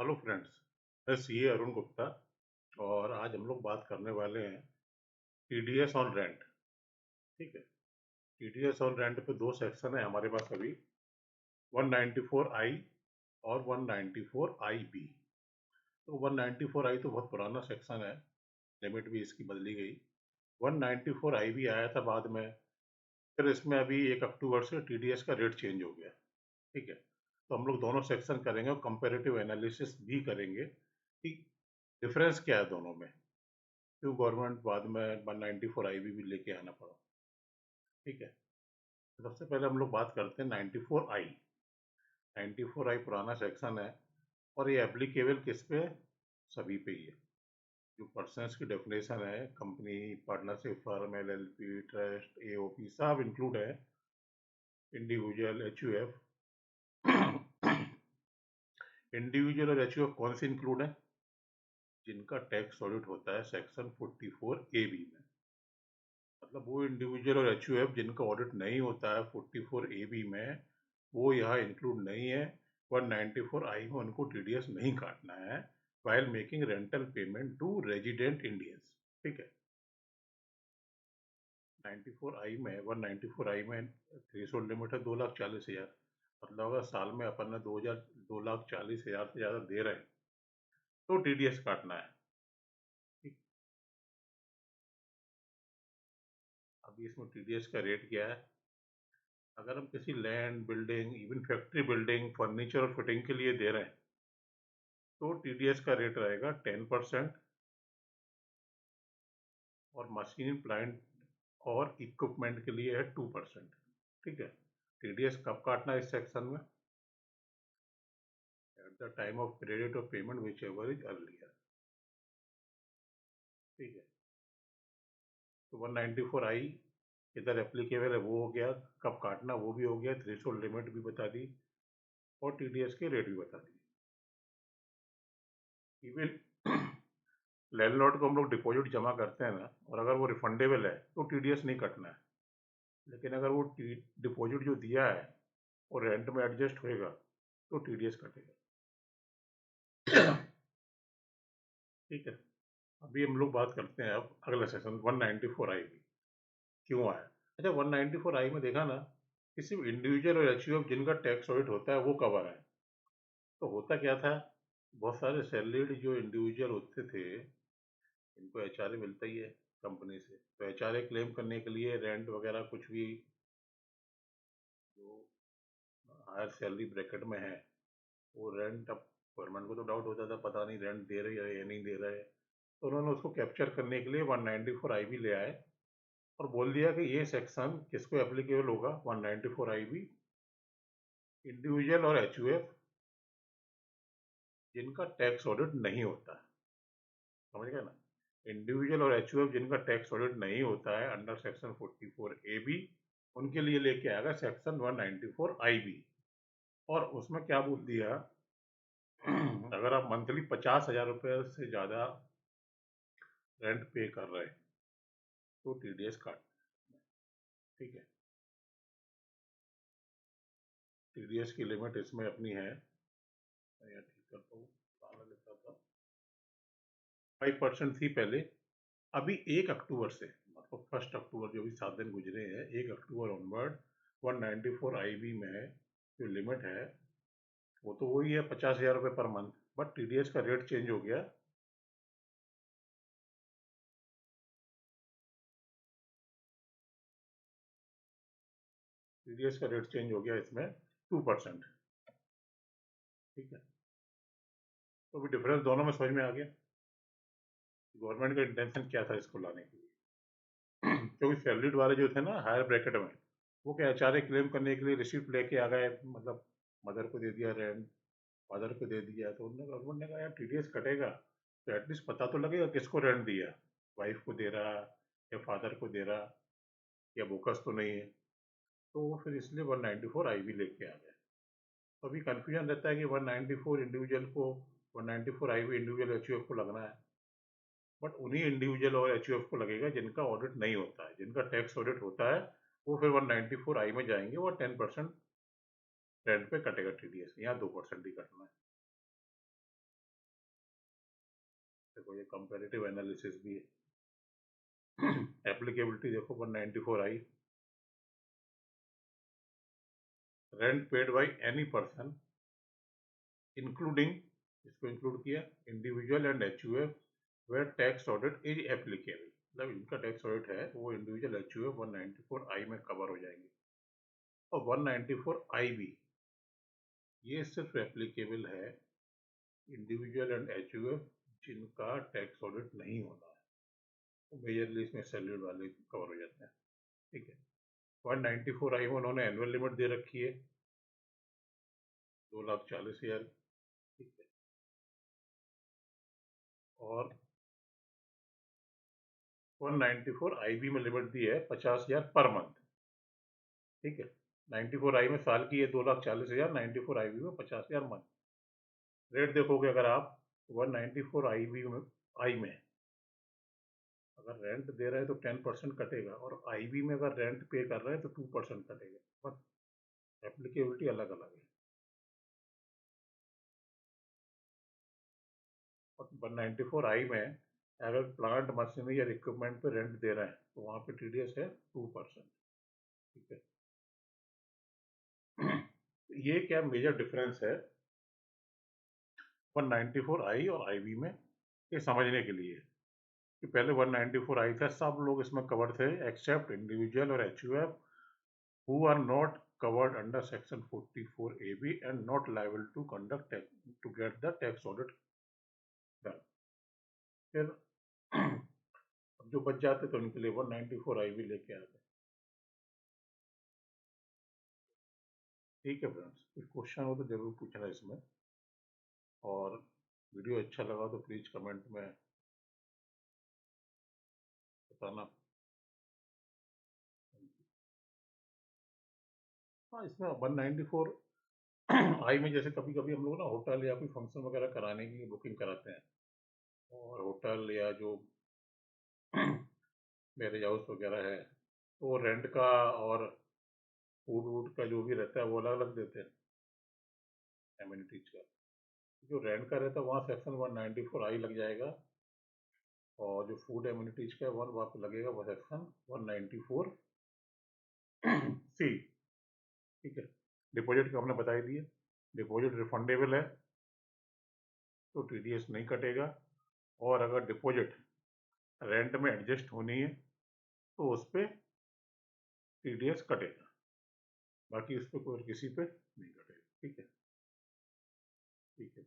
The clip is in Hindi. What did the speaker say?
हेलो फ्रेंड्स, मैं सीए अरुण गुप्ता और आज हम लोग बात करने वाले हैं टीडीएस ऑन रेंट। ठीक है। टीडीएस ऑन रेंट पे दो सेक्शन है हमारे पास अभी, 194I और 194IB। तो 194I तो बहुत पुराना सेक्शन है, लिमिट भी इसकी बदली गई। 194IB आया था बाद में, फिर इसमें अभी 1 अक्टूबर से टीडीएस का रेट चेंज हो गया। ठीक है। तो हम लोग दोनों सेक्शन करेंगे और कंपेरेटिव एनालिसिस भी करेंगे कि डिफरेंस क्या है दोनों में, क्यों गवर्नमेंट बाद में 194IB भी लेके आना पड़ा। ठीक है। तो सबसे पहले हम लोग बात करते हैं 94I। 94I पुराना सेक्शन है और ये एप्लीकेबल किस पे है? सभी पे ही है। जो पर्सनस की डेफिनेशन है, company, partnership firm, LLP, trust, AOP सब इंक्लूड है। Individual, HUF. इंडिविजुअल और एचयूएफ कौन से इंक्लूड है? जिनका टैक्स ऑडिट होता है सेक्शन 44AB में। मतलब वो इंडिविजुअल और एचयूएफ जिनका ऑडिट नहीं होता है 44AB में, वो यहाँ इंक्लूड नहीं है। 194I में उनको टीडीएस नहीं काटना है while making rental payment to resident Indians. ठीक है। 94I में 194I में थ्रेशोल्ड लिमिट है 2,40,000। मतलब अगर साल में अपन ने 2,40,000 से ज़्यादा दे रहे हैं तो टीडीएस काटना है। ठीक। अभी इसमें टीडीएस का रेट क्या है? अगर हम किसी land, building, even factory building, furniture और फिटिंग के लिए दे रहे हैं तो टीडीएस का रेट रहेगा 10%। और मशीन, प्लांट और इक्विपमेंट के लिए है 2%। ठीक है। टीडीएस कब काटना है इस सेक्शन में? At the time of credit of payment which ever is earlier. ठीक है। तो 194I इधर एप्लीकेबल है, वो हो गया। कब काटना वो भी हो गया, थ्रेशोल्ड लिमिट भी बता दी और टीडीएस के रेट भी बता दी। इवन लैंडलॉर्ड को हम लोग डिपॉजिट जमा करते हैं ना, और अगर वो रिफंडेबल है तो टीडीएस नहीं कटना है। लेकिन अगर वो डिपॉजिट जो दिया है और रेंट में एडजस्ट होएगा तो टीडीएस कटेगा। ठीक है। अभी हम लोग बात करते हैं अब अगला सेशन 194I की क्यों आया। अच्छा, 194I में देखा ना कि सिर्फ इंडिविजुअल और एचयूएफ जिनका टैक्स ऑडिट होता है वो कवर है। तो होता क्या था, बहुत सारे सैलरीड जो इंडिविजुअल होते थे, इनको एचआरए मिलता ही है कंपनी से। तो एचआरए क्लेम करने के लिए रेंट वगैरह कुछ भी जो हायर सैलरी ब्रैकेट में है, वो रेंट, अब गवर्नमेंट को तो डाउट होता था पता नहीं रेंट दे रही है या नहीं दे रहे, तो उन्होंने उसको कैप्चर करने के लिए 194IB ले आए और बोल दिया कि ये सेक्शन किसको एप्लीकेबल होगा, 194IB इंडिविजुअल और एचयूएफ जिनका टैक्स ऑडिट नहीं होता है। समझ गए ना? इंडिविजुअल और एचयूएफ जिनका टैक्स ऑडिट नहीं होता है अंडर सेक्शन 44AB, उनके लिए लेके आएगा सेक्शन 194IB। और उसमें क्या बोल दिया, अगर आप मंथली 50,000 रुपये से ज़्यादा रेंट पे कर रहे हैं तो टीडीएस काट। ठीक है। टीडीएस की लिमिट इसमें अपनी है, मैं यहाँ ठीक करता हूँ, पुराना लिखा था 5% थी पहले। अभी 1 अक्टूबर से, मतलब 1 अक्टूबर, जो भी 7 दिन गुजरे हैं, 1 अक्टूबर ऑनवर्ड 194IB में जो लिमिट है वो तो वही है 50,000 रुपये पर मंथ, बट टीडीएस का रेट चेंज हो गया। टीडीएस का रेट चेंज हो गया इसमें 2%। ठीक है। तो अभी डिफरेंस दोनों में समझ में आ गया गवर्नमेंट का इंटेंशन क्या था इसको लाने के लिए। क्योंकि सैलरीड वाले जो थे ना हायर ब्रैकेट में, वो क्या एचआरए क्लेम करने के लिए रिसिप्ट लेके आ गए, मतलब मदर को दे दिया रेंट, फादर को दे दिया, तो उन्होंने, गवर्नमेंट ने कहा यार टीडीएस कटेगा तो एटलीस्ट पता तो लगेगा किसको रेंट दिया, वाइफ को दे रहा या फादर को दे रहा, या बोकस तो नहीं है। तो वो फिर इसलिए 194IB लेके आ गए। तो अभी कन्फ्यूजन रहता है कि 194 इंडिविजुअल को, 194IB इंडिविजुअल एचयूएफ को लगना है, बट उन्हीं इंडिविजुअल और एचयूएफ को लगेगा जिनका ऑडिट नहीं होता है। जिनका टैक्स ऑडिट होता है वो फिर 194I में जाएंगे, वो 10% रेंट पे कटेगा टीडीएस, यहाँ 2% ही कटना है। देखो ये कंपैरेटिव एनालिसिस भी है। एप्लीकेबिलिटी देखो 194 I, rent paid by any person including, इसको इंक्लूड किया, individual and HUF where tax audit is applicable, मतलब इनका टैक्स ऑडिट है वो इंडिविजुअल एचयूएफ 194 आई में कवर हो जाएंगे। और 194 आई भी ये सिर्फ एप्लीकेबल है इंडिविजुअल एंड एचयूएफ जिनका टैक्स ऑडिट नहीं होना है, तो मेजरली इसमें सैलरीड वाले कवर हो जाते हैं। ठीक है, 194 आई में उन्होंने एनुअल लिमिट दे रखी है 2,40,000। ठीक है, और 194 आईबी में लिमिट दी है 50,000 पर मंथ। ठीक है, 94 आई में साल की है 2,40,000, 94 आईबी में 50,000 मंथ। रेट देखोगे अगर आप 194 आईबी में, आई में अगर रेंट दे रहे हैं तो 10% कटेगा, और आईबी में अगर रेंट पे कर रहे हैं तो 2% कटेगा, बस एप्लीकेबिलिटी अलग अलग है। और 194 आई में अगर प्लांट मशीनरी या इक्विपमेंट पे रेंट दे रहे हैं तो वहाँ पे टीडीएस है 2%। ठीक है, ये क्या मेजर डिफरेंस है 194 आई और आईबी में, ये समझने के लिए कि पहले 194 आई था, सब लोग इसमें कवर थे एक्सेप्ट इंडिविजुअल और HUF who are not covered under section 44 AB and not liable to conduct to get the tax audit done। फिर अब जो बच जाते तो उनके लिए 194 आई भी लेके आते। ठीक है फ्रेंड्स, कुछ क्वेश्चन हो तो जरूर पूछना इसमें, और वीडियो अच्छा लगा तो प्लीज कमेंट में बताना। हाँ, इसमें 194 आई में जैसे कभी कभी हम लोग ना होटल या कोई फंक्शन वगैरह कराने की बुकिंग कराते हैं, और होटल या जो मैरिज हाउस वगैरह है तो रेंट का और फूड वूड का जो भी रहता है वो अलग अलग देते हैं एमिनिटीज का। जो रेंट का रहता है वहाँ सेक्शन 194 आई लग जाएगा, और जो फूड एमिनिटीज का है वहाँ पे लगेगा वो सेक्शन 194 सी। ठीक है, डिपॉजिट का हमने बता ही दिया, डिपॉजिट रिफंडेबल है तो टीडीएस नहीं कटेगा, और अगर डिपॉजिट रेंट में एडजस्ट होनी है तो उस पर टीडीएस कटेगा, बाकी उस पर कोई किसी पे नहीं कटेगा। ठीक है, ठीक है।